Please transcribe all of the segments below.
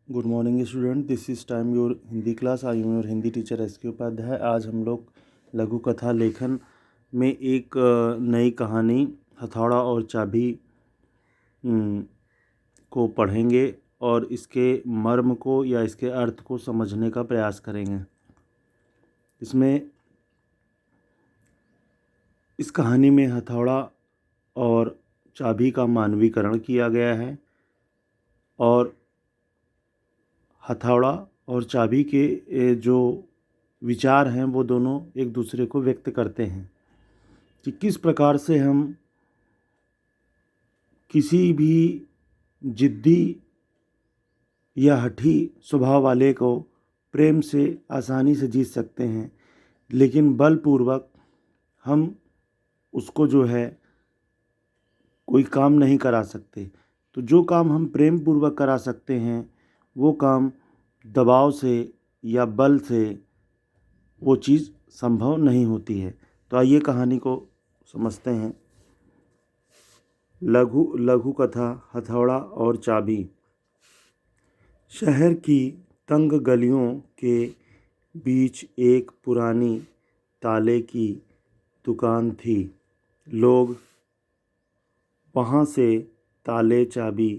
Good morning student, this is time your Hindi class. I am your Hindi teacher S K. Upadhyay. आज हम लोग लघु कथा लेखन में एक नई कहानी हथौड़ा और चाबी को पढ़ेंगे और इसके मर्म को या इसके अर्थ को समझने का प्रयास करेंगे। इस कहानी में हथौड़ा और चाबी का मानवीकरण किया गया है और हथौड़ा और चाबी के जो विचार हैं वो दोनों एक दूसरे को व्यक्त करते हैं कि किस प्रकार से हम किसी भी जिद्दी या हठी स्वभाव वाले को प्रेम से आसानी से जीत सकते हैं, लेकिन बलपूर्वक हम उसको जो है कोई काम नहीं करा सकते। तो जो काम हम प्रेम पूर्वक करा सकते हैं वो काम दबाव से या बल से वो चीज़ संभव नहीं होती है। तो आइए कहानी को समझते हैं। लघु कथा हथौड़ा और चाबी। शहर की तंग गलियों के बीच एक पुरानी ताले की दुकान थी। लोग वहाँ से ताले चाबी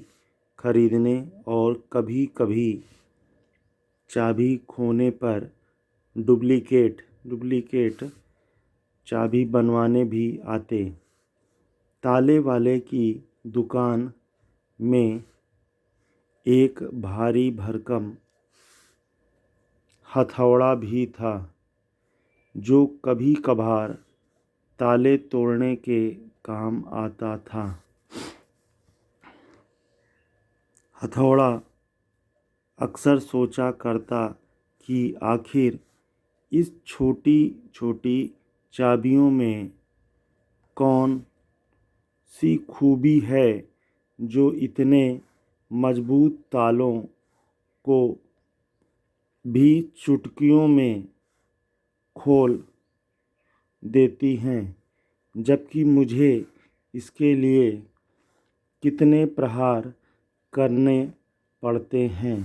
खरीदने और कभी कभी चाबी खोने पर डुप्लीकेट चाबी बनवाने भी आते। ताले वाले की दुकान में एक भारी भरकम हथौड़ा भी था जो कभी कभार ताले तोड़ने के काम आता था। हथौड़ा अक्सर सोचा करता कि आखिर इस छोटी छोटी चाबियों में कौन सी खूबी है जो इतने मजबूत तालों को भी चुटकियों में खोल देती हैं, जबकि मुझे इसके लिए कितने प्रहार करने पड़ते हैं।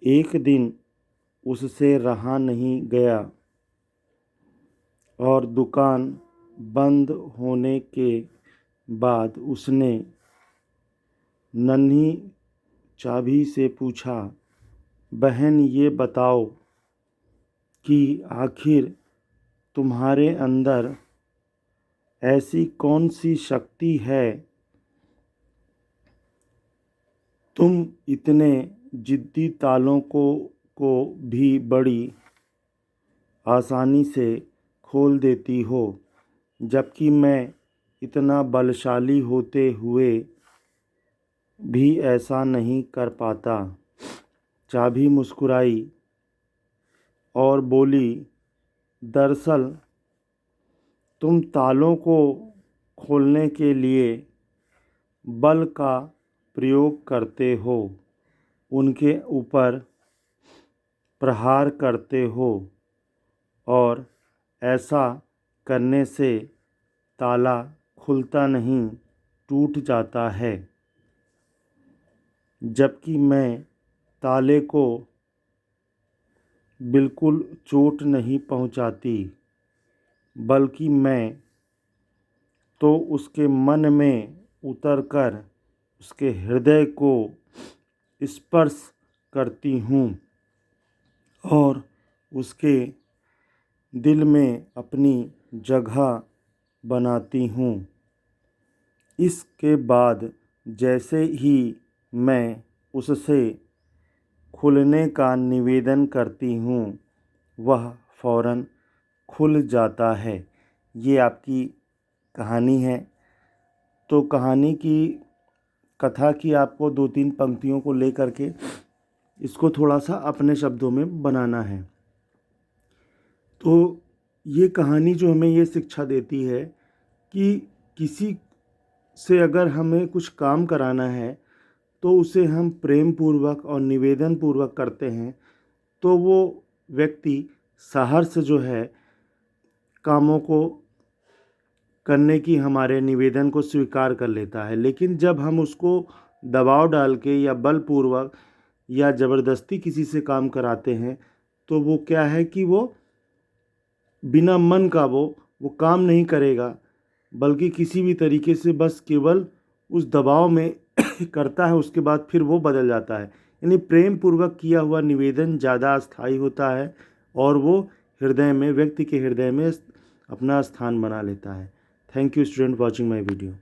एक दिन उससे रहा नहीं गया और दुकान बंद होने के बाद उसने नन्ही चाबी से पूछा, बहन ये बताओ कि आखिर तुम्हारे अंदर ऐसी कौन सी शक्ति है, तुम इतने जिद्दी तालों को भी बड़ी आसानी से खोल देती हो, जबकि मैं इतना बलशाली होते हुए भी ऐसा नहीं कर पाता। चाबी मुस्कुराई और बोली, दरअसल तुम तालों को खोलने के लिए बल का प्रयोग करते हो, उनके ऊपर प्रहार करते हो और ऐसा करने से ताला खुलता नहीं, टूट जाता है, जबकि मैं ताले को बिल्कुल चोट नहीं पहुंचाती, बल्कि मैं तो उसके मन में उतरकर उसके हृदय को स्पर्श करती हूँ और उसके दिल में अपनी जगह बनाती हूँ। इसके बाद जैसे ही मैं उससे खुलने का निवेदन करती हूँ वह फ़ौरन खुल जाता है। ये आपकी कहानी है। तो कहानी की कथा की आपको 2-3 पंक्तियों को लेकर के इसको थोड़ा सा अपने शब्दों में बनाना है। तो ये कहानी जो हमें ये शिक्षा देती है कि किसी से अगर हमें कुछ काम कराना है तो उसे हम प्रेम पूर्वक और निवेदन पूर्वक करते हैं तो वो व्यक्ति सहर्ष जो है कामों को करने की हमारे निवेदन को स्वीकार कर लेता है। लेकिन जब हम उसको दबाव डाल के या बलपूर्वक या ज़बरदस्ती किसी से काम कराते हैं तो वो क्या है कि वो बिना मन का वो काम नहीं करेगा, बल्कि किसी भी तरीके से बस केवल उस दबाव में करता है, उसके बाद फिर वो बदल जाता है। यानी प्रेम पूर्वक किया हुआ निवेदन ज़्यादा स्थायी होता है और वो हृदय में, व्यक्ति के हृदय में अपना स्थान बना लेता है। Thank you student watching my video.